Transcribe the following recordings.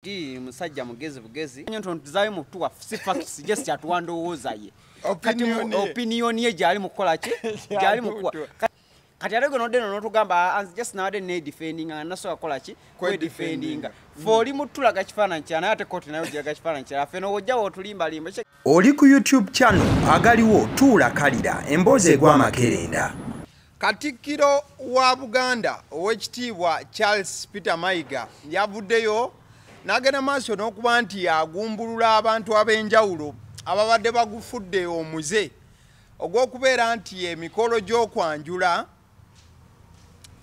Di musajja mugezi bugezi nyo ntuzayo mutuwa si facts just atwandowooza ye opinion ye jali mukola ki jali mukuwa kati alego nodeno notugamba just nowadays ne defending and naso akola ki kwe defending foli mutula gakifaananyi kyana ate Kooti nayo jaga kifaananyi kya feno ojjawo otulimba limba oli ku YouTube channel agaliwo tuula kalira emboozi egwa makerenda. Katikkiro wa Buganda owekitiibwa Charles Peter Mayiga yavuddeyo n'agenda maaso n'okuba nti agumbulula abantu ab'enjawulo ababadde bagufudde omuze ogw'okubeera nti emikolo gy'okwanjula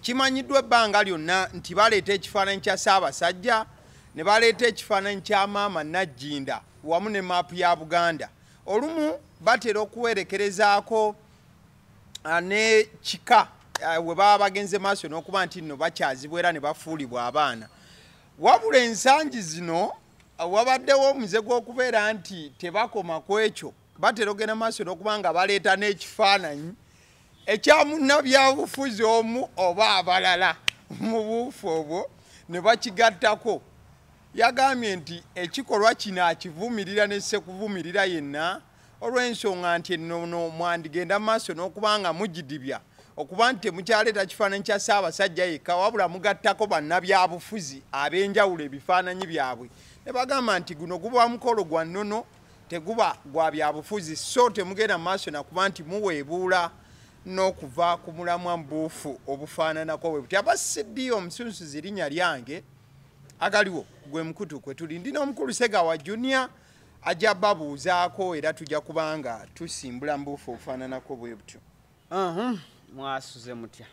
kimanyiddwa ebbanga lyonna nti baleeta ekifaananyi kya Ssaabasajja ne baleeta ekifaananyi kya Maama Najjinda wamu ne maapu ya Buganda. Olumu batera okuwerekerezaako ne kika we baba bagenze maaso n'okuba nti nno bakyazibwa era ne bafuulibwa abaana. Wabula ensangi zino wabaddewo omuze gw'okubeera nti tebakoma ku ekyo batera ogenda maaso n'okuba nga baleeta n'ekifaananyi ekya munnabyabufuzi omu oba abalala mu buufu obwo ne bakigattako. Yagambye nti ekikolwa kino akivumirira ne sekuvumirira yenna olw'ensonga nti ennono mwandigenda maaso n'okuba nga mugidibya okuba nti temukyaleeta kifaananyi kya Ssaabasajja yekka wabula mugattako bannabyabufuzi ab'enjawulo ebifaananyi byabwe ne bagamba nti guno guba mukolo gwa nnono teguba gwa byabufuzi so temugenda maaso nakuba nti muweebuula n'okuva ku mulamwa mbuufu obufaananako bwe buti. Abassiddi omusunsuzi linnya lyange agaliwo gwe mukutu kwe tuli ndina omukulu Xegawa Junior ajja babuuzaako era tujja kubanga tusimbula mbuufu obufaananako bwe butyo. mwasuze mutya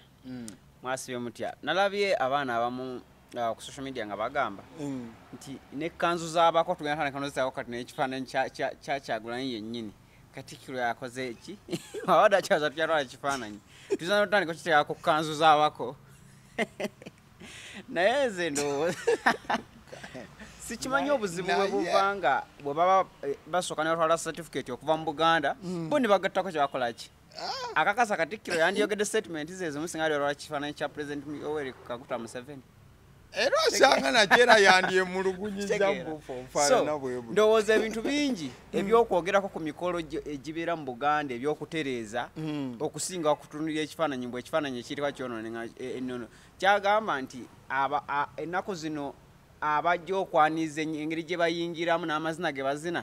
mwasibye mutya nalabye abaana abamu ku social media nga bagamba nti n'ekkanzu z'abako tugenda kanzo zaako kati n'ekifaananyi kya Kyagulanyi yennyini Katikkiro yakoze eki wabadde akyaza tukyatwala ekifaananyi tuzana otandika okiteeka ku kkanzu z'abako naye nze ndowooza sikimanyi obuzibu bwe buvanga bwe baba basooka ne batwala certificate okuva mu Buganda bo ne bagattako kye bakola ki akakasa Katikkiro yandiyogedde statement ze ezimu singa lwalwa kifaananyi kya President Yoweri Kaguta Museveni era osanga nakyera yandiyemulugunyiza mbuufu obufaanana bwe butyo. Ndowooza ebintu bingi ebyokwogerako ku mikolo egibeera mu Buganda ebyokutereeza okusinga okutunulira ekifaananyi bwe ekifaananyi ekiriwa kyonoona ennono kyagamba nti ennaku zino abajja okwaniza engeri gye bayingiramu n'amazina ge bazina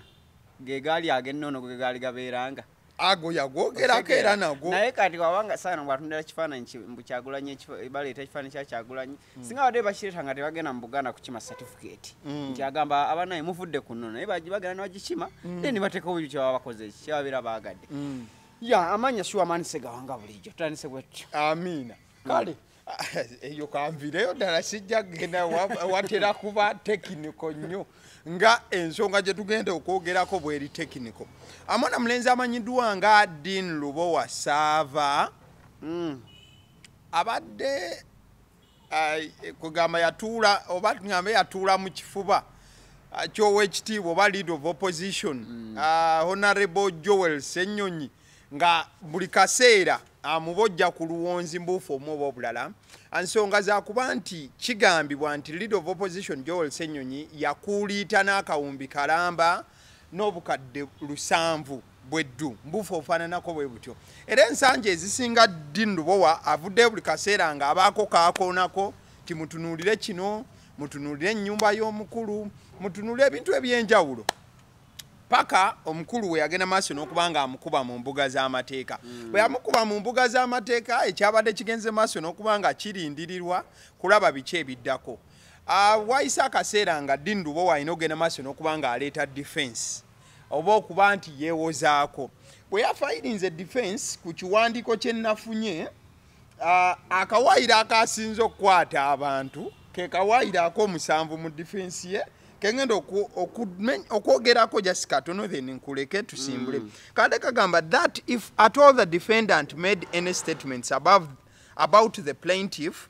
ge gaali ag'ennono ge gaali gabeeranga ago yagwogerako era nago naye kati wabanga saana bwatundira kifaananyi mbu Kyagulanyi baleeta ekifaananyi kya Kyagulanyi singa wadde bakireeta nga tebagenda mu Buganda kukima certificate nti agamba abanaye muvudde ku nnono naye bagenda ne bagikima then bateekawo buli kyebaba bakoze eki kyebabeera baagadde ya amanya Suwamani Xegawa nga bulijjo tutandise bwetyo. Amiina kale eyo kanvireyo ddala sijja kgenda watera kuba tekiniko nnyo nga ensonga gye tugenda okwogerako bweri tekiniko. Amwana mulenzi amanyiddwa nga Dean Lubowa Saava abadde kugamba yatuula oba tugambe yatuula mu kifuba ky'owekitiibwa oba leader of opposition Honorable Joel Ssenyonyi nga buli kaseera amubojja ku luwonzi mbuufu omu oba obulala. Ensonga za kuba nti kigambibwa nti leader of opposition Joel Ssenyonyi yakuuliita n'akawumbi kalamba n'obukadde 700 bweddu mbuufu obufaananako bwe butyo. Era ensangi ezisinga Dean Lubowa avudde buli kaseera nga abaako kaakoonako ti mutunuulire kino mutunuulire ennyumba y'omukulu mutunuulire ebintu eby'enjawulo paka omukulu we yagenda maaso n'okuba nga amukuba mu mbuga z'amateeka. Bwe yamukuba mu mbuga z'amateeka ekyabadde kigenze maaso n'okuba nga kirindirirwa kulaba biki ebiddako. Wayise akaseera nga Dean Lubowa alina okugenda maaso n'okuba nga aleeta defense oba okuba nti yeewozaako. Bwe yafayirinze defense ku kiwandiiko kye nafunye akawaayiro akasinze okukwata abantu ke kawaayiro ak'omusanvu mu defense ye kengenda okwogerako just katono then nkuleke tusimbule. Kade kagamba that if at all the defendant made any statements about the plaintiff,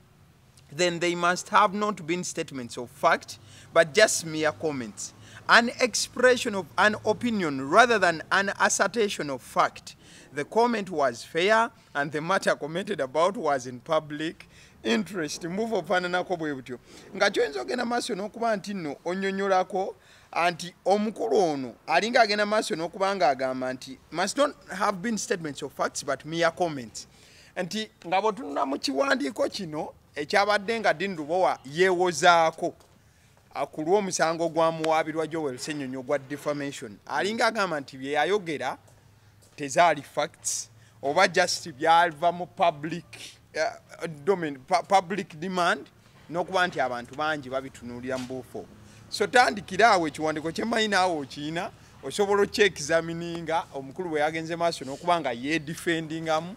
then they must have not been statements of fact but just mere comments, an expression of an opinion rather than an assertion of fact. The comment was fair and the matter commented about was in public interest move ofaananako bwe butyo nga kyoyinza ogenda maaso n'okuba nti nno onnyonnyolako anti omukulu ono alinga agenda maaso n'okuba ng'agamba nti must not have been statements of facts but mere comments nti nga bw'otunula mu kiwandiiko kino ekyabadde nga Dean Lubowa yeewozaako ku lw'omusango gwamuwaabirwa Joel Ssenyonyi ogwa defamation alinga agamba nti bye yayogera tezaali facts oba just byava mu public demand n'okuba nti abantu bangi babitunuulira mu buufo so tandikira awo ekiwandiiko kyemmanyi naawe okiina osobola okyexamininga omukulu bwe yagenze maaso n'okuba nga yeedifendingamu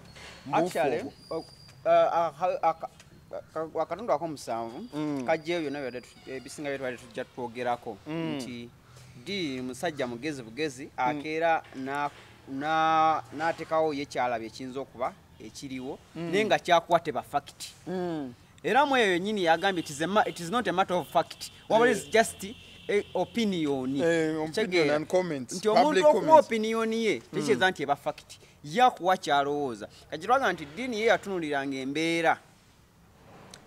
akatundu ak'omusanvu kajjeyo byonna ebisinga byetwali tujja twogerako nti di musajja mugezi bugezi akeera n'ateekawo ye kyalabye ekiyinza okuba ekiriwo naye nga kyakuwa teba fakiti era mu eyo yennyini yagambye it is not a matter of fact wabula is just opinion nti omuntu okuwa opinion ye tekiza nti eba fakiti yakuwa kyalowooza kakitwaga nti ddiini ye yatunuliranga embeera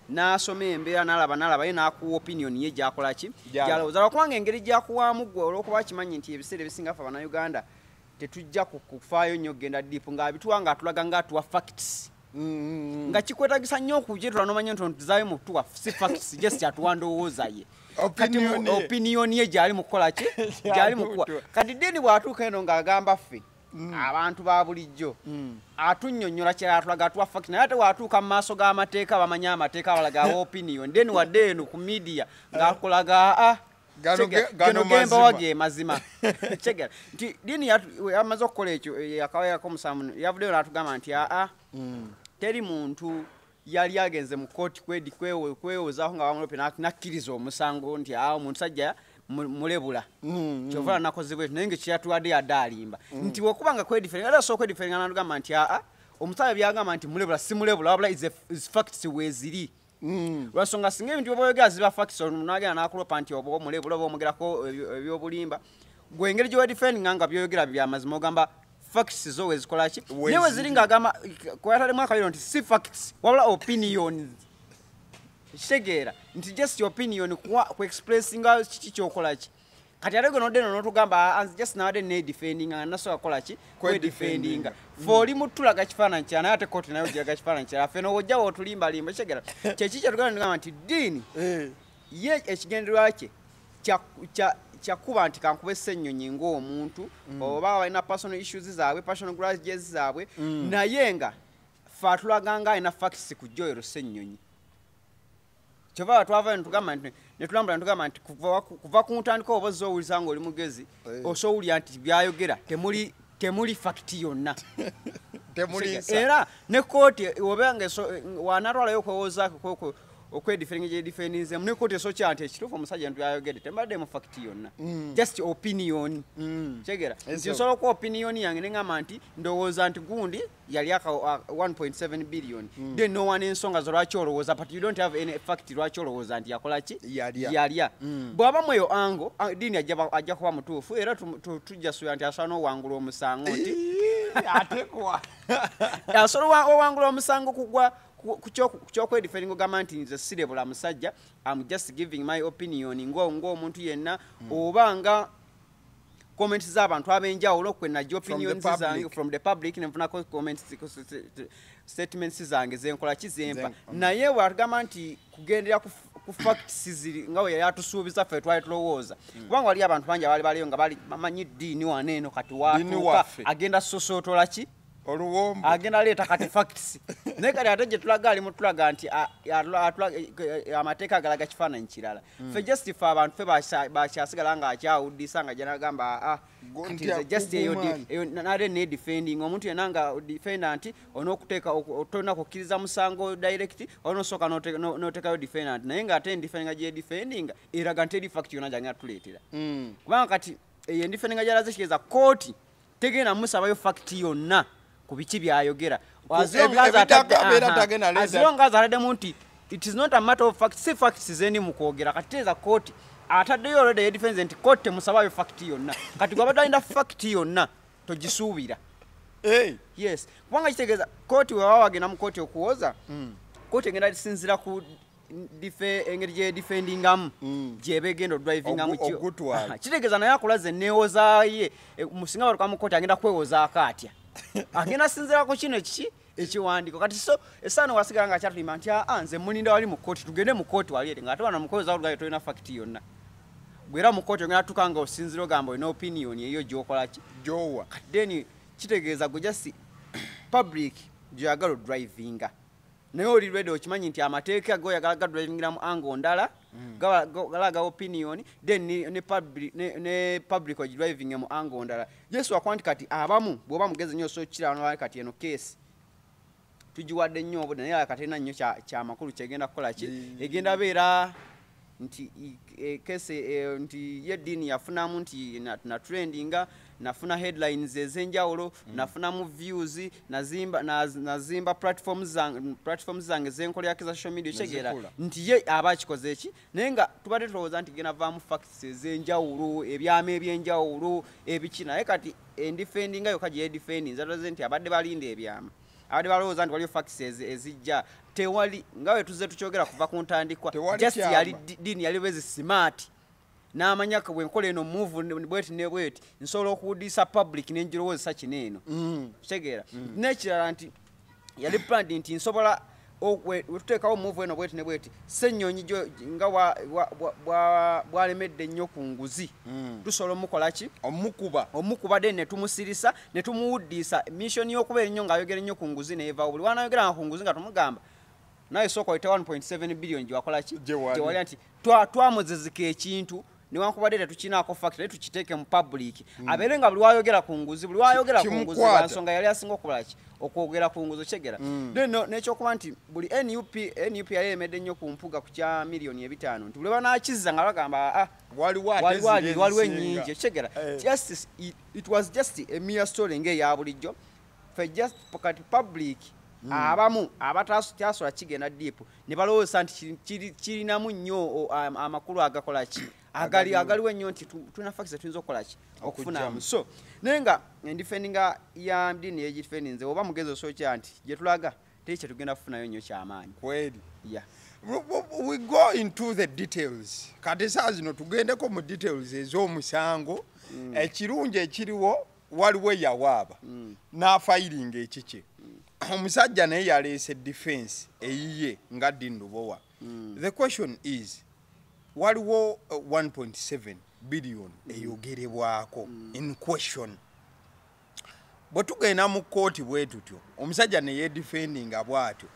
n'asoma embeera n'alaba ye n'akuwa opinion ye gyakola ki gyalowooza lwakubanga engeri gyakuwaamu ggwe olw'okuba kimanyi nti ebiseera ebisinga ffe abannayuganda tetujja kufaayo nnyo okgenda diipu ng'abituwa ng'atulaga ng'atuwa facts nga kikwetagisa nnyo okujetula n'omanya nti ontuzaayo mu tuwa si facts just atuwa ndowooza ye opinion ye gyali mu kukola ki gyali mu kuwa kati Dean bw'atuuka eno ng'agamba ffe abantu ba bulijjo atunnyonnyola kyala atulaga atuwa facts naye ate bw'atuuka mu maaso g'amateeka bamanyi amateeka abalaga aba opinion then wadde eno ku media ng'akulaga gano gembawa ge mazima chegera nti Dean yamaze okukola ekyo yakawayako omusanvu yavuddeyo n'atugamba nti teri muntu yali agenze mu kooti kwewozaako nga bamulope nakkiriza omusango nti omuntu sajja mulebula kyova nakozebwe naye nga kyeyatuwadde yadde alimba nti bwekuba nga kwediferinga era sooka kwediferinga n'atugamba nti omusajja byagamba nti mulebula si mulebula wabula is facts weeziri lwasonga singa ebintu byoboyogera ziba facts nagenda nakulopa nti oba omulebula oba omugerako ebyobulimba gwe engeri gyewedifendinga nga byoyogera byamazima ogamba facts zo wezikola ki naye weziri ng'agamba kweyatalimu akabiro nti si facts wabula opinions kitegeera nti just opinion kuexpressinga kiki kyokola ki kati ate gwe nodde no n'otugamba just nawadde needifendinga nga nasobola kukola ki kwedifendinga fe oli mutulaga kifaananyi kyala naye ate kooti nayo ogiraga kifaananyi kyala ffe n'obojja bw'otulimbalimba kitegeera kyeki kyetugamba nti Dean ye ekigendererwa kye kyakuba nti kankube Ssenyonyi ng'omuntu oba balina personal issues zaabwe personal grudges zaabwe naye nga fe atulaganga alina facts ku Joel Ssenyonyi kyova twava netulambula netugamba nti kuva ku ntandika oba ozza owuliriza ng'oli mugezi osowulira nti byayogera temuli fakiti yonna era ne kooti obenga wanatwalayo okwewozaako okwediferinga gyedifendinzemu ne kooti esokya nti ekituufu omusajja ntuyayogedde tembadde mu fakiti yonna just opinion kyegera nti osobola okuwa opinion yange neŋŋamba nti ndowooza nti gundi yali aka 1.7 billion then nowana ensonga zo lwaki olowooza but you don't have any fact lwaki olowooza nti yakola ki yalya bw'aba mu eyo ango Dean ajja kuba mutuufu era tujja suubira nti asobola n'owangula omusango nti atekwa asobola owangula omusango kugwa kyokwediferinga ogamba nti nze sirebula musajja I'm just giving my opinion ng'omuntu yenna oba nga comments z'abantu ab'enjawulo kwe najja opinions zange from the public nenfunako comments statements zange zenkola kizempa naye bwatugamba nti kugendera ku facts ziri nga we yali atusuubiza ffe twali tulowooza kubanga wali abantu bangi abaali baliyo nga bamanyi Dean waneeno kati watuuka agenda sosootola ki oluwombo agenda leeta kati facts naye kati ate gye tulaga alimu tulaga nti amateeka agalaga kifaananyi kirala ffe just fe abantu ffe bakyasigala nga akyawuddisa nga gyenagamba just nate needifending omuntu yenna nga defenda nti onookuteeka tolina kukkiriza musango direct onosooka n'oteekayo defendant naye ng'ate endifendinga gyedifendinga eraga nti eri fact yonna gyagenda tuleetera kubanga kati eyo endifendinga gyalaze kitegeeza kooti tegenda musabayo fact yonna ku biki byayogera azirongazataddemu nti it is not a matter of fact si facts zendi mu kwogera kati teeza kooti ataddeyo olwedde yedifense nti kooti temusabayo fact yonna kati gwabadde alina fact yonna togisuubira yes kubanga kitegeeza kooti weba wagenda mu kooti okuwoza kooti egenda lisinzira ku engeri gye defendingamu gyeba egenda odrivingamu kitegeeza naye akulaze neewozaye musinga batuka mu kooti agenda kwewozaako atya agenda sinzirako kino kiki ekiwandiiko kati so esaano wasigala nga kyatulima nti nze muninda wali mu kooti tugende mu kooti wali eri nga ate wana mukozi alugayo tolina fakiti yonna gwera mu kooti ogenda tuka nga osinzira ogamba olina opinion eyo gyokola ki gyowa kati then kitegeeza gwe just public gyoyagala odrivinga naye oli ready okimanyi nti amateeka goyagala gadrivingira mu ango ndala galaga opinion then ne public ogidrivinge mu ango ndala yesu wakwanti kati abamu bw'oba mugezi nnyo so kirano kati eno case tugiwadde nnyo obudde naye kati ena nnyo kyamakulu kyegenda kukola ki egenda beera nti kese nti yeddiini yafunamu nti na trendinga nafuna headlines ezenjawulo nafunamu views nazimba platforms zange zenkolera za social media chegera nti ye abakikoze eki naye nga tubadde tulowooza nti gena vaamu facts ezenjawulo ebyama ebyenjawulo ebiki naye kati endifendinga yokka gye yedifendi nzatoze nti abadde balinda ebyama abadde balowooza nti waliyo facts ezijja tewali nga we tuzze tukyogera kuva ku ntandikwa just yali dini yali bezi smart n'amanya bwe nkola eno move bweti ne bweti nsobola okuwuddisa public n'enjirowoozesa kino eno kitegeera n'ekirala nti yali planned nti nsobola wetuteekawo move eno bweti ne bweti Ssenyonyi nga bwalemedde nnyo ku nguzi tusobola omukola ki omukuba then ne tumusirisa ne tumuwuddisa mission y'okubeera ennyo ng'ayogera nnyo ku nguzi neeva buli wanayogeranga ku nguzi nga tumugamba naye sooka oyita 1.7 billion gyewakola ki gyewalya nti twamuzizika ekintu newankubadde tetukinaako fact naye tukiteeke mu public abeere nga buli wayogera ku nguzi lwa nsonga yali asinga okukola ki okwogera ku nguzi okyegera n'ekyokuba nti buli nup yali emedde nnyo ku mpuga ku kya miliyoni 5 nti buli banakizza nga bagamba waliwo ennyingi okyegera it was just a mere story ng'eya bulijjo fe just kati public abamu abatasula kigenda deep ne balowooza nti kirinamu nnyo amakulu agakola ki agaliwo ennyo nti tulina facts tuyinza okukola ki okufunamu so naye nga endifendinga ya dini yegifendinze oba mugezi osokya nti gye tulaga teri kye tugenda kufunayo nnyo kyamaanyi kweri we go into the details kati saa zino tugendeko mu details ez'omusango ekirungi ekiriwo waliwo eyawaaba n'afayiringa ekiki omusajja naye yaleese defense eyiye nga Dini Lubowa the question is waliwo 1.7 billion eyogerebwako in question bwe tugenda mu kooti bwe tutyo omusajja ne yedefendinga bw'atyo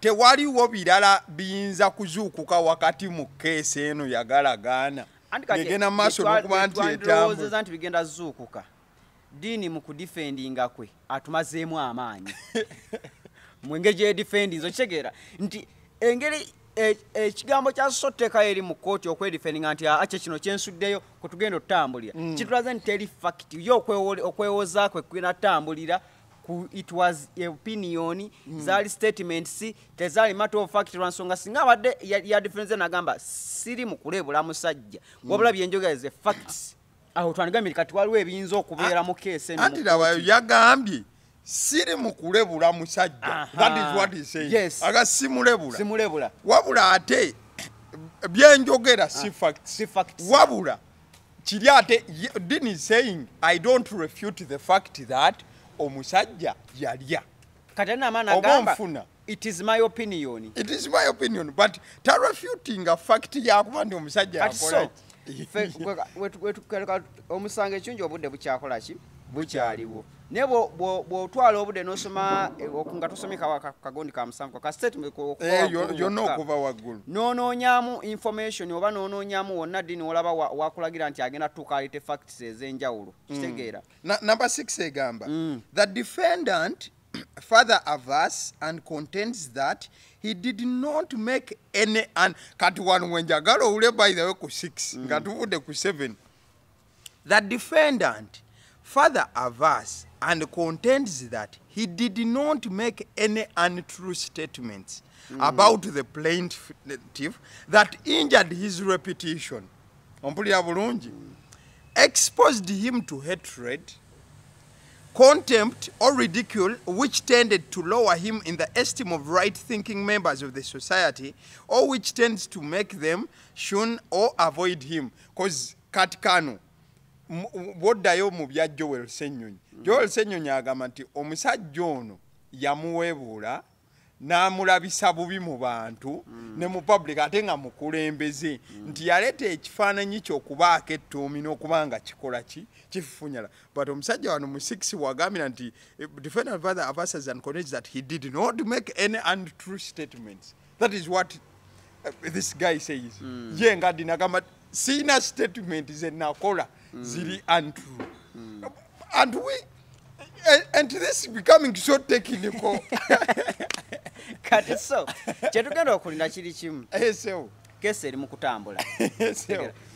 tewaliwo birala biyinza kuzuukuka wakati mu keesi eno yagalagaana gegenda maaso n'okuba nti etambula nti bigenda zuukuka Dini mu kudefendinga kwe atumazeemu amaanyi mwengeri gye defendinze okitegeera nti engeri ekigambo kya soteka eri mu kooti okwedefendinga nti akye kino kyensuddeyo kwe tugenda otambulira kitulaze nti teri fact yo okwewoza kwe kwina tambulira it was opinion zali statements tezali matter of fact lwansonga singa abadde ya defense nagamba siri mu kulebula musajja wabula byenjogera ze facts aho twanigamira kati waliwo ebiyinza okubeera mu keesi eno anti laba yagambye siri mu kulebula musajja that is what he said yes. aga simulebula wabula ate byenjogera si facts wabula kiri ate Dini is saying I don't refute the fact that omusajja yalya kati n'amaana gamba it is my opinion but refuting a fact yakuba ndi omusajja yakola omusango ekyungi obudde bukyakola ki bukyaliwo naye bw'otwala obudde n'osoma nga tosomye kagondi ka musango ka statement yonna okuva waggulu n'onoonyaamu information oba n'onoonyaamu wonna Dini olaba wakulagira nti agenda tuuka alete facts ez'enjawulo kitegeera number 6 egamba the defendant further averse and contends that he did not make any kati wano wenjagala owule by the way ku 6 nga tuvudde ku 7 the defendant further averse and contends that he did not make any untrue statements about the plaintiff that injured his reputation ompulira bulungi exposed him to hatred contempt or ridicule which tended to lower him in the esteem of right-thinking members of the society, or which tends to make them shun or avoid him. Because katikano boddayo mu bya Joel Ssenyonyi. Joel Ssenyonyi agamba nti omusajja ono yamuwebuula n'amulabisa bubi mu bantu ne mu public ate nga mukulembeze nti yaleeta ekifaananyi ky'okubaako ettuumi n'okubanga kikola kifufunyala. But omusajja wano mu 6 wagambira nti defender of other adversaries acknowledged that he did not make any untrue statements. That is what this guy says. Ye nga dinagamba sina statement ze nakola ziri untrue. And and this is becoming so technical. Kati so kyetugenda okulinda kiri kimu Esewo kesi eri mu kutambula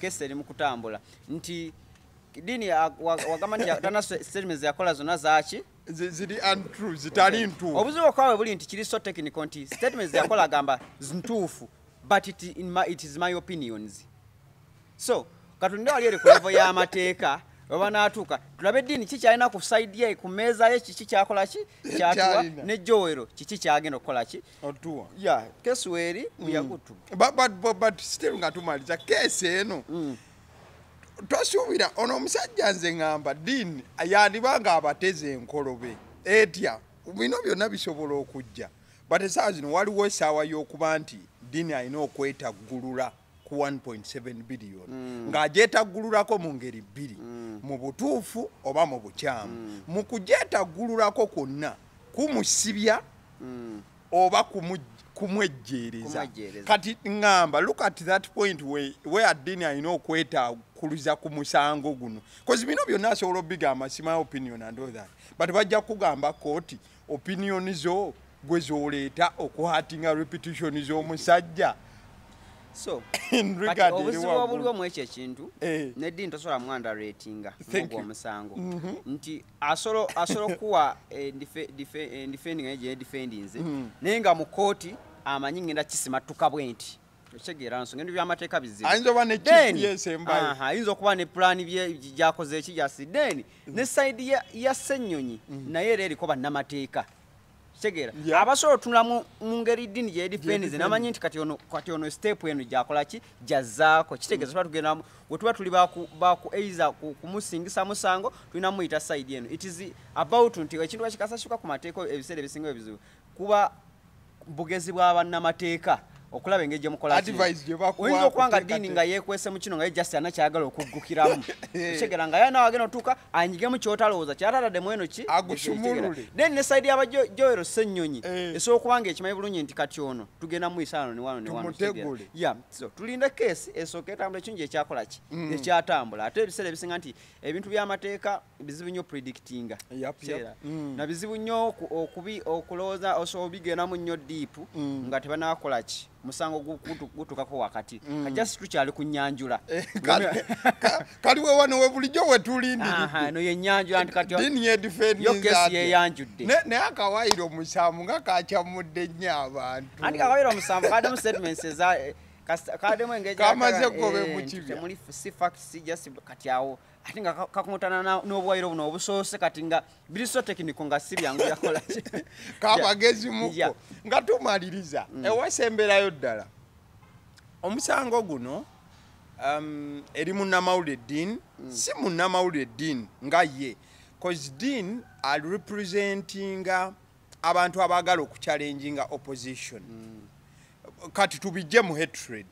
kesi eri mu kutambula nti dini wagamba nti tana statements yakola zonna zaaki ziri untrue zitali ntuufu. Obuzibu okwawe buli nti kiri so technical nti statements yakola agamba zintuufu but it is my opinions. So katonda wali eri ku level y'amateeka oba n'atuuka tulabe eddiini kiki alina ku side ye ku mmeeza ye kiki kyakola ki kyatuwa ne Joel kiki kyagenda okukola ki otuwa kesi weeri muyagutu but still nga tumaliza kesi eno twasuubira ono omusajja nze ngamba ddiini yandibanga abateze enkolobe etya bino byonna bisobola okujja but essaawa zino waliwo essaawa y'okuba nti ddiini alina okwetaggulula ku 1.7 billion ng'agyetaggululako mu ngeri bbiri mu butuufu oba mu bukyamu mu kugyetaggululako kwonna kumusibya oba kumwejjeereza. Kati ngamba look at that point where ddiini alina okwetakkuluza ku musango guno because bino byonna asobola obigamba si my opinion and all that but bajja kugamba kooti opinion zo gwe zooleeta okuhatinga repetition z'omusajja. So obuzibu obuliwo mu ekyo ekintu n'eddiini tosobola mu underratinga ogw'omusango nti asobola kuwa defending eje defendinze naye nga mu kooti amanyi ngenda kisimatuka bwe nti okitegeera nsonga ebintu by'amateeka bizibu ayinza oba ne chief yesembayo ayinza okuba ne pulaani gyakoze eki gyasi ne sayidi ya Ssenyonyi naye era eriko bannamateeka kitegeera abasobola otunula mu ngeri ddiini gye defense namanyi nti kati ono step eno gyakola ki jazzaako kitegeeza tuba tugenda we tuba tuli baku eiza kumusingisa musango tulina muyita side eno it is about nti ekintu bakikasasuka ku mateeka ebiseera ebisinga ebizibu kuba bugezi bw'abannamateeka okulaba engeri gye mukola oyinza okuwanga ddiini nga yeekwese mu kino nga ye just anakyagala okuggukiramu kitegeera nga yana wagenda otuuka anyigemu kyotalowooza kyatataddemu eno ki agusumulule then ne sayidi y'aba Joel Ssenyonyi esobola okuba nga ekimanyi bulungi nti kati ono tugenda muyisano ne wano so tulinde keesi esooka etambula ekintu gye ekyakola ki ekyatambula ate ebiseera ebisinga nti ebintu by'amateeka bizibu nnyo predictinga na bizibu nnyo okulowooza osobola obigendamu nnyo deep nga tebanakola ki musango gutukako wakati just tukyali kunyanjula kali we wano we bulijjo we tulindi no yenyanjula nti kati dini ye defend yo kesi ye yanjudde ne akawairo musamu nga kakyamudde nnyo abantu andi akawairo musamu kademu statements eza kademu engage kamaze gobe mu kibya muri si facts just kati awo ati nga kakumutana n'obwairo buno obusoose kati nga biri so technical nga si byangu yakola kabagezi muko nga tumaliriza ewasemberayo ddala omusango guno eri munnamawulire ddiini si munnamawulire ddiini nga ye cause ddiini ali representinga abantu abaagala okuchallenginga opposition kati tubijje mu hatred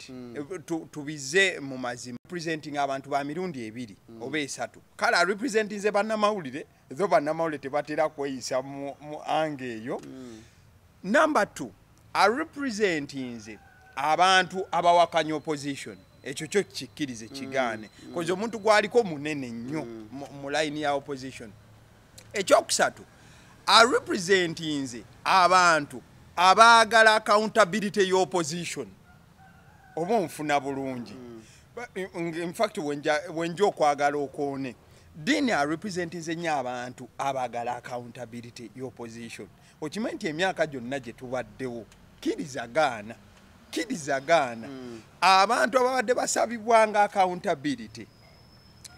tubize mu mazima representing abantu ba mirundi ebiri oba esatu kala representing ze bannamawulire zo bannamawulire tebatera kweyisa mu ange eyo number 2 are representing ze abantu abawakanya opposition ekyo kyo kikkirize kigaane kozo omuntu gwaliko munene nnyo mu line ya opposition ekyokusatu are representing ze abantu abaagala accountability y'opposition oba nfuna bulungi in fact wenja okwagala okoone dini are representing nnyo abantu abaagala accountability y'opposition okimanyi nti emyaka gyonna gye tubaddewo kirizagaana abantu ababadde basabibwanga accountability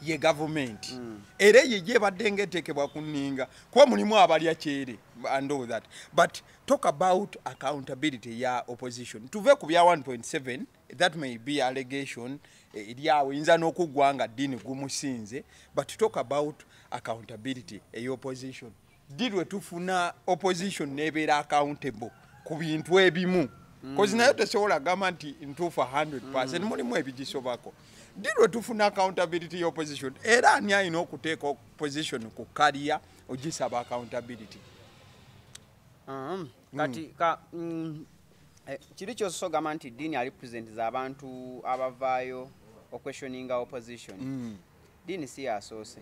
ye government era ye badde ngetekebwa kuninga kwa mulimu abalya kyere and all that, but talk about accountability ya opposition tuve ku bya 1.7 that may be allegation iliawo inza n'okugwanga dini gumusinze, but talk about accountability ya opposition. Did we tufuna opposition nebeera accountable ku bintu ebimu cause nayo tesobola gamba nti ntuufu 100% mulimu ebigisobako. Did we tufuna accountability ya opposition era ani alina okuteeka opposition ku kaliya ogisaba accountability. Kati kiri kyososo gamba nti dini represents abantu abavaayo questioninga opposition. Dini si yasoose.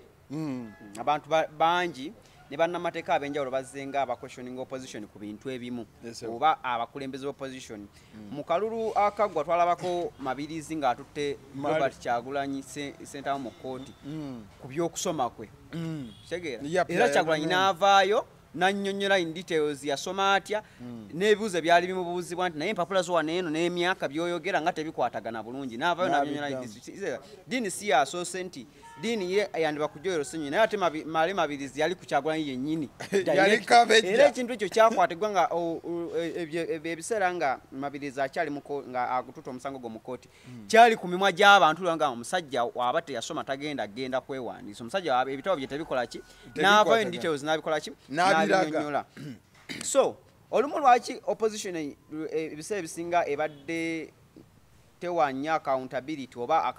Abantu bangi ne bannamateeka ab'enjawulo bazzenga questioning opposition ku bintu ebimu oba abakulembeze opposition. Mu kalulu akaggwa twalabako Mabirizi ng'atutte Robert Kyagulanyi sentamu mu Kooti ku by'okusoma kwe. Kitegeera era Kyagulanyi n'avaayo nannyonnyola in details yasoma atya n'ebibuuzo byali bimubuuzibwa nti naye empapula zo wano eno n'emyaka by'oyogera nga tebikwatagana bulungi n'avaayo n'annyonnyola dini si yasoose nti dini ye yandiba kujoyero Ssenyonyi naye ate Mabirizi yali ku Kyagulanyi yennyini era ekintu ekyo kyakwatibwa nga ebiseera nga Mabirizi akyali nga agututa omusango gwo mu Kooti kyali ku mimwa gy'abantu nga omusajja waba teyasoma tagenda kwewandiisa omusajja ebitabo bye tebikola ki n'avaayo in details n'abikola ki n'abinyonnyola. So olumu lwaki opposition ebiseera ebisinga ebadde tewanya accountability oba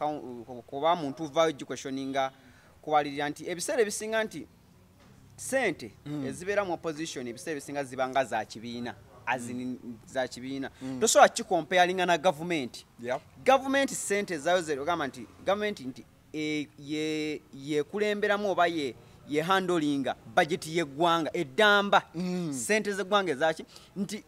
kuba muntu vaayo questioninga kuwalirira nti ebiseera ebisinga nti sente ezibeera mu opposition ebiseera ebisinga zibanga za kibiina azini za kibiina tosobola kikomparinga na government. Government sente zayo zerogamba nti government nti yekulemberamu oba ye handlinga budget yeggwanga eddamba sente z'eggwanga ezaki nti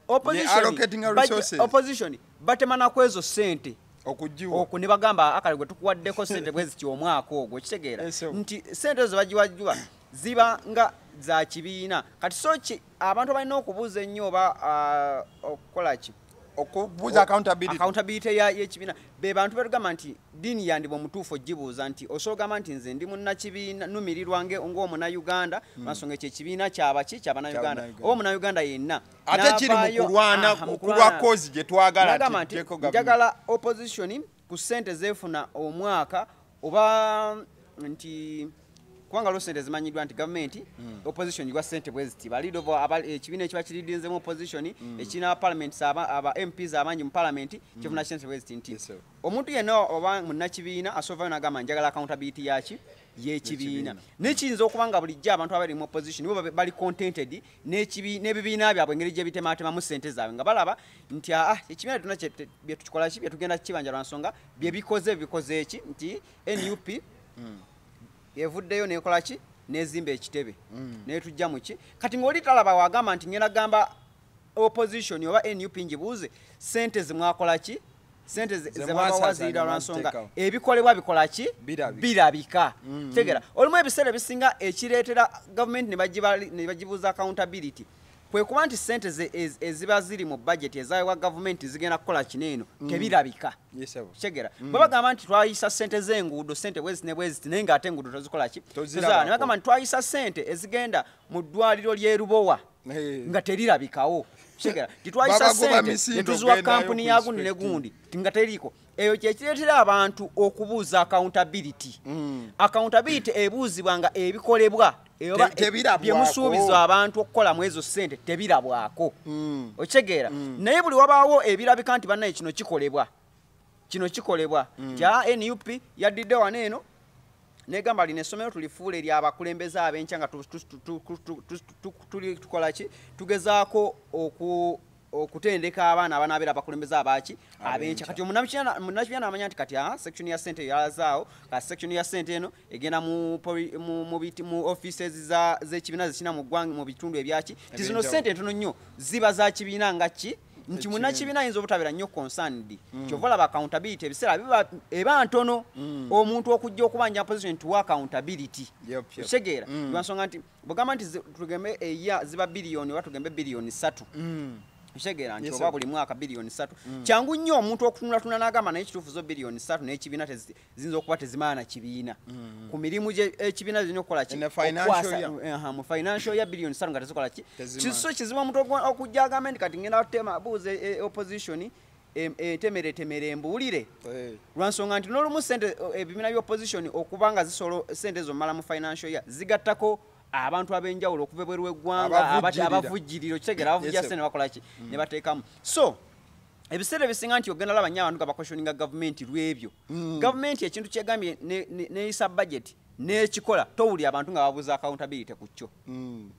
opposition batemana kwezo sente okujiwa ne bagamba akale gwe tukuwaddeko sente bwezi ky'omwaka ogwo kitegeera nti sente ezo bagiwajjwa ziba nga za kibiina kati so ki abantu balina okubuuza ennyo oba okukola ki okubuuza accountability y'ekibiina be bantu betugamba nti dini yandiba omutuufu ogibuuza nti osoogamba nti nze ndi munnakibiina numirirwa ng'omunnayuganda nsonga ekyo ekibiina kyabaki ky'abannayuganda oba omunnayuganda yenna ate kiri mu kulwana okulwa kozi gye twagala nti njagala opposition ku ssente zeefuna omwaka oba nti kubanga lo sente zimanyiddwa nti government opposition gwa sente bweziti balido ekibiina ekiba kiridinzemu opposition ekina parliament aba MPs abangi mu parliament kifuna sente bweziti nti omuntu yenna oba munnakibiina asoovayo n'agamba njagala accountability yaki y'ekibiina n'ekiyinza okubanga bulijjo abantu abali mu opposition bo bali contented n'ebibiina byabwe engeri gye bitematemamu sente zaabwe nga balaba nti ekibiina tuna bye tukikola ki bye tugenda kukibanja lwa nsonga bye bikoze eki nti NUP evuddeyo nekola ki nezimba ekitebe netujja muki kati ng'oli talaba wagamba nti ngenda gamba opposition oba NUP njibuuze sente zimwakola ki sente zebawazirira lwansonga ebikolebwa bikola ki birabika tegera olumu ebiseera bisinga ekireetera government ne bagibuuza accountability kwe kuba nti sente eziba ziri mu budget ezaweebwa government zigenda kukola kineeno tebirabika kigera bwe bagamba nti twayisa sente z'enguudo sente bweziti ne bweziti naye ng'ate enguudo tozikola ki ne bagamba nti twayisa sente ezigenda mu ddwaliro ly'e Lubowa nga terirabikawo kigera titwayisa sente ne tuziwa kampuni ya gundi ne gundi nga teriiko eyo kyekireetera abantu okubuuza accountability accountability ebuuzibwa nga ebikolebwa byemusuubizwa abantu okukola mu ezo ssente tebirabwako okitegeera naye buli wabaawo ebirabika nti bannaye kino kikolebwa tya NUP yaddidde wano eno negamba lino essomero tulifuula eri abakulembeze ab'enkya nga tukola ki tugezaako okutendeka abaana abanaabeera abakulembeze abaki ab'enkya kati omunnakibiina amanya nti kati section ya ssente yalazaawo kati section ya ssente eno egenda mu offices z'ekibiina zikina mu ggwanga mu bitundu ebyaki ti zino ssente entono nnyo ziba za kibiina nga ki nti munnakibiina ayinza obutabeera nnyo concerned kyova olaba accountability ebiseera eba ntono omuntu okujja okubanja position tuwa accountability kitegeera lwansonga nti bwegamba nti tugembe ziba biliyoni oba tugembe biliyoni 3 Oshegera nti oba buli mwaka bilioni 3 kyangu nnyo omuntu okutunula n'agamba naye kituufu zo bilioni 3 n'ekibiina ziyinza okuba tezimaana kibiina ku mirimu ekibiina zirina okukola ki mu financial ya bilioni 3 nga tezikola ki kiso kizibu omuntu okujja agamba nti kati ngenda kutema buuze opposition temere embuulire lwansonga nti n'olumu sente ebibiina by'opposition okuba nga zisolo sente ezo mmala mu financial ya zigattako abantu abenjawulo okuva ebweru w'eggwanga abavujjiriro kitegera abavujja sente bakola ki ne bateekamu so ebiseera ebisinga nti ogenda laba nnyo abantu nga bakwestioninga gavumenti lw'ebyo gavumenti ekintu kyegambye neeyisa budget n'ekikola towulira abantu nga babuuza accountability ku kyo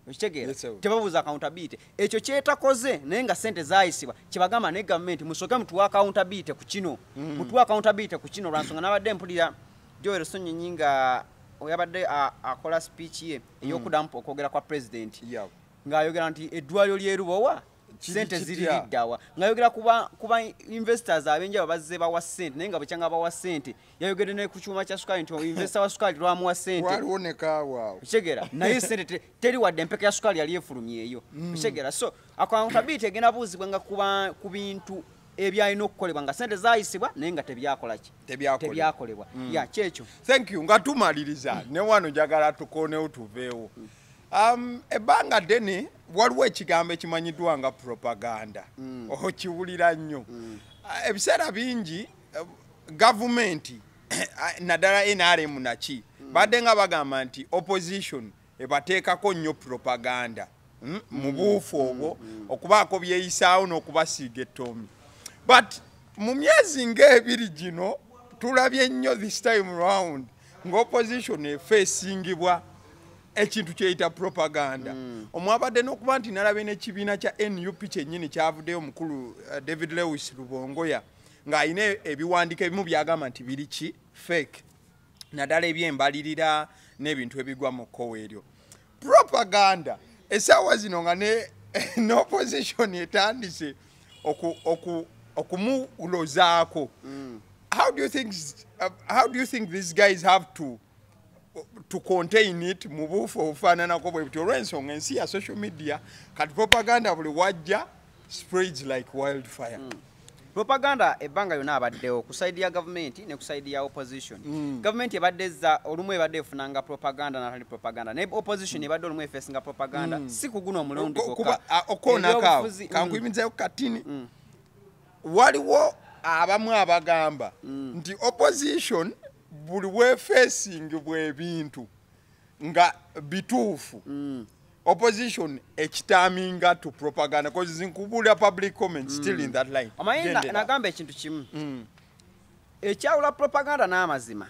okitegeera tebabuuza accountability ekyo kyetakoze naye nga sente zaayisibwa kyebagamba ne gavumenti musooke mutuwa accountability ku kino mutuwa accountability ku kino lwansonga nabadde mpulira Joel Ssenyonyi nga oyabadde akola speech ye ey'okuddamu okwogera kwa president ng'ayogera nti eddwaliro ly'e Lubowa sente ziri liddawa ng'ayogera kuba investors abenjaba bazze bawa sente naye nga bwekyanga bawa sente yayogedde ne ku kyuma kya sukali nti investor wa sukali lwamuwa sente kitegeera naye sente teri wadde empeka ya sukali yali efulumyeeyo kitegeera so accountability egenda buuzibwa nga ku bintu ebyalina okukolebwa nga sente zaayisibwa naye nga tebyakolebwa kyekyo thank you nga tumaliriza ne wano njagala tukonewo tuveewo ebbanga ddene waliwo ekigambo ekimanyiddwa nga propaganda okiwulira nnyo ebiseera bingi gavumenti naddala NRM naki badde nga bagamba nti opposition ebateekako nnyo propaganda mu buufu obwo okubaako byeyisaawo n'okubasiiga ettomi but mu myezi ng'ebiri gino tulabye nnyo this time round ng'opposition efeesingibwa ekintu kyeyita propaganda omwabadde n'okuba nti nalabye n'ekibiina kya NUP kyennyini kyavuddeyo omukulu David Lewis Lubongoya ng'alina ebiwandiiko ebimu byagamba nti biri ki fake naddala ebyembalirira n'ebintu ebigwa mu kkowe eryo propaganda essaawa zino nga n'opposition etandise okumulozaako how do you think these guys have to contain it mu buufu obufaananako bwe buti olw'ensonga ensi ya social media kati propaganda buli wajja spreads like wildfire propaganda ebbanga yonna abaddewo ku side ya gavumenti ne ku side ya opposition gavumenti ebaddeza olumu ebadde efunanga propaganda natali propaganda naye opposition ebadde olumu efeesinga propaganda si ku guno omulundi gwokka okoonakaawo kankuyimirizayo katini waliwo abamu abagamba nti opposition buli weefeesingibwa ebintu nga bituufu opposition ekitaaminga to propaganda because zinkubulira public comment still in that line amayinda nagamba ekintu kimu ekyawula propaganda n'amazima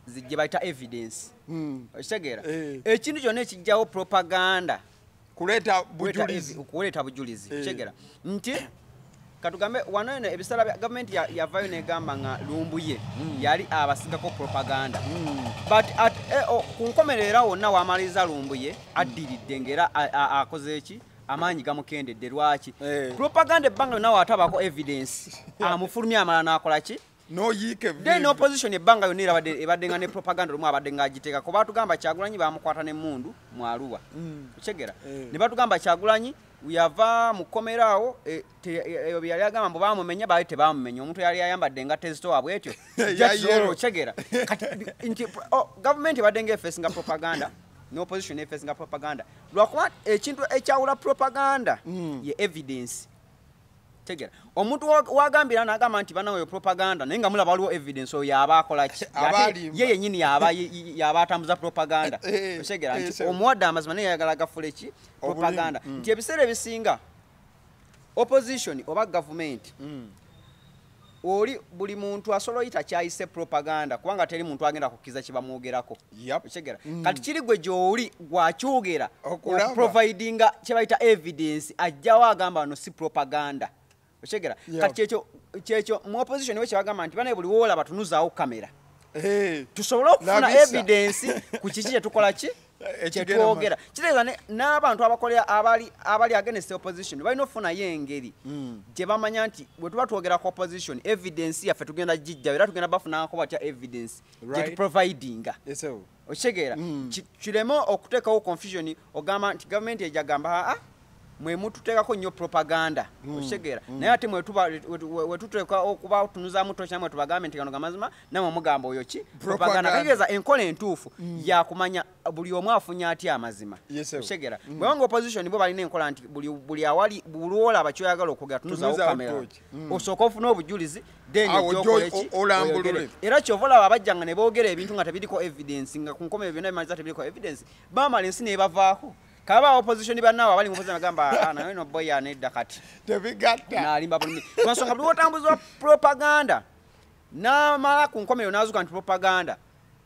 zijje bayita evidence okitegeera ekintu kyonna ekijjawo propaganda kuleeta bujulizi kitegeera nti katugambe wano eno ebiseera bya gavumenti yavaayo negamba nga Lumbuye yali abasigako propaganda but ku nkomerera wonna wamaliriza Lumbuye addiridde ng'era akoze eki amaanyi gamukendedde lwaki propaganda ebbanga yonna waatabako evidence amufulumya amala n'akola ki then opposition ebbanga yonna ebadde nga ne propaganda olumu abadde nga agiteeka kuba batugamba Kyagulanyi bamukwata n'emmundu mu Arua okitegeera ne batugamba Kyagulanyi yava mu kkomeraawo eyo byali agamba mbu baamumenya baali tebaamumenya omuntu yali ayambadde engatto ezitowa bwetyo okitegeera nti gavumenti ebadde ng'efeesinga propaganda n'opposition efeesinga propaganda lwakuba ekintu ekyawula propaganda ye evidence tegera omuntu wagambira n'agamba nti banawe propaganda naye nga mulaba waliwo evidence oyo yaba akola ki ye yennyini yaba atambuza propaganda otegera nti omuwadde amazima naye yayagala gafule ki propaganda nti ebiseera ebisinga opposition oba gavumenti oli buli muntu asobola oyita kyayise propaganda kubanga teri muntu agenda kukkiriza kye bamwogerako otegera kati kiri gwe gy'oli gwakyogera providinga kye bayita evidence ajjawo agamba no si propaganda okitegeera kati kyekyo mu opposition we kyebagamba nti banaye buli woolaba tunuzaawo kamera tusobole okufuna evidence ku kiki kyetukola ki kyetwogera kitegeeza n'abantu abakolera abali against opposition balina okufunayo engeri gye bamanya nti bwe tuba twogera ku opposition evidence yaffe tugenda gijjayo era tugenda bafunako batya evidence gyetuprovidinga okitegeera kireme okuteekawo confusion ogamba nti gavumenti ejagamba mwe mututeekako nnyo propaganda oshegera naye ate wetuteeka okuba tunuzaamu tocha mwe tubagambe nti kano gamazima namwe mugamba oyo ki propaganda kategeeza enkola entuufu yakumanya buli omu afunya atya amazima oshegera bwewanga opposition bo balina enkola nti buli awali bulwola kyoyagala okwogera tunuzaawo kamera osooka ofuna obujulizi then okoleki era kyova olaba abajjanga ne boogera ebintu nga tebiriko evidence nga ku nkomerero byonna bimaliza tebiriko evidence bamala ensi nebavaako kaba opposition bannawo abali mu opposition bagamba naye no boy anedda kati tebigatta nalimba bulimi lwansonga buli otambuzibwa propaganda n'amala ku nkomerero n'azuka nti propaganda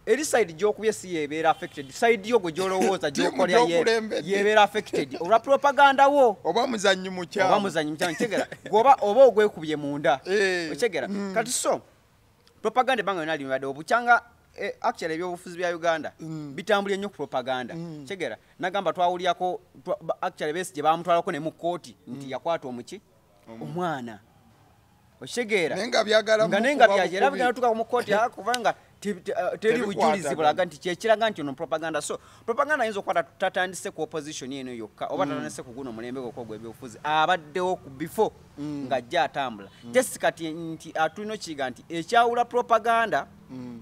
eri side gy'okubye si yeebeera affected side yo gwe gy'olowooza gy'okolya yeebeera affected olwa propaganda wo oba muzannyi mukyamu kyegera oba ogwekubye munda okyegera kati so propaganda ebbanga yonna limibadde obukyanga actually ebyobufuzi bya Uganda bitambulye nnyo ku propaganda kyegera nagamba twawulyako actually besi gye bamutwalako ne mu kooti nti yakwata omuki omwana okyegera nenga byagala era bigenda tuka mu kooti kubanga teri bujulizi bulaga nti kyekiraga nti ono propaganda so propaganda yinza okukwata tatandise ku opposition eno yokka oba tatandise ku guno mulembe gwokwo ebyobufuzi abaddewo ku before ng'ajja atambula just kati nti atulina okiyiga nti ekyawula propaganda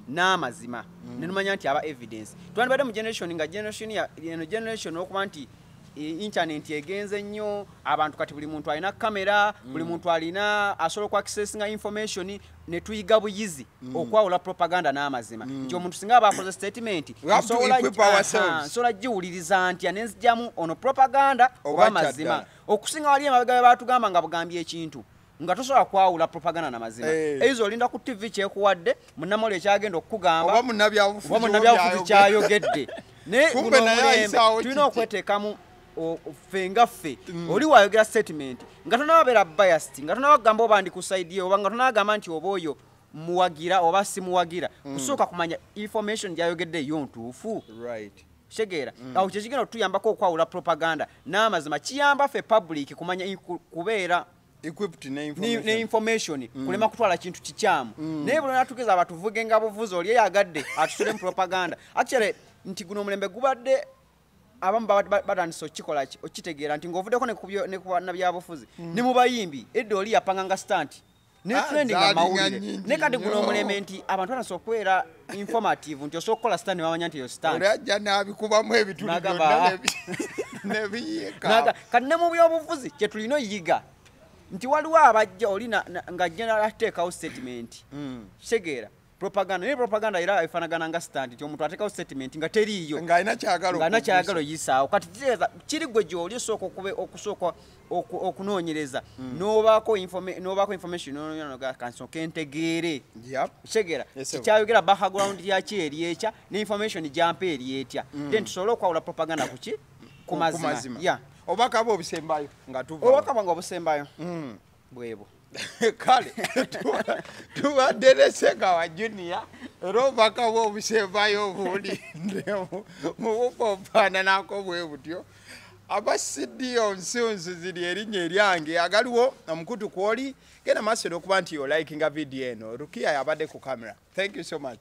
n'amazima nenumanya nti aba evidence twandibadde mu generation nga generation okuba nti internet egenze nnyo abantu kati buli muntu alina kamera buli muntu alina asobola ku accessinga information ne tuyiga buyizi okwawula propaganda n'amazima nti omuntu singa abakoze statement sola giwuliriza nti anenzijjamu ono propaganda oba amazima okusinga wali emabega batugamba nga bugambye ekintu nga tosobola kwawula propaganda n'amazima ezo olinda ku TV kyekuwadde munnamolo ekyagenda okukugamba oba munnabyabufuzi kyayogedde tulina okweteekamu fenga ffe oli wayogera statement nga tonababeera biased nga tonabagamba oba ndi ku side ye oba nga tonagamba nti oba oyo muwagira oba simuwagira kusooka kumanya information gyayogedde yo ntuufu shegeera awo kyekigenda otuyambako okwawula propaganda n'amazima kiyamba ffe public kumanya kubeera equipped ne information kulema kutwala kintu kikyamu naye buli natugeza abatuvuge nga buvuzi oli yagadde atusule mu propaganda actually nti guno omulembe gubadde abamu batandise okikola okitegeera nti ng'ovuddeko ne ku bannabyabufuzi ne mu bayimbi edda oli yapanga nga stunt ne trending nga mawulire ne kati guno omulembe nti abantu batandise okubeera informative nti osobola okukola stunt ne bamanya nti eyo stunt oli ajja n'abikubamu ebituli byonna nebiyiika kati ne mu byobufuzi kye tulina oyiga nti waliwo abajja oli nga general ateekawo statement kitegeera propaganda ne propaganda era ifanagana nga stand nti omuntu ateekawo statement nga teriiyo nga alina kyagalo yisaawo kati kiri gwe gy'oli okusooka okunoonyereza n'obaako information kansoka entegeere kitegeera kikyayogera background yaki eri ekya ne information gyampa eri etya then tusobole okwawula propaganda kuki ku mazima obubaka bwe obusembayo nga tuva obubaka bwange obusembayo bwebo kale tubadde ne Xegawa Junior era obubaka bwe obusembayo buli mu bupompaana nako bwe butyo abasidio nsunzu ziri erinnya eryange agaliwo omukutu kwoli genda maaso okuba nti yo likinga video eno Rukia yabadde ku camera. Thank you so much.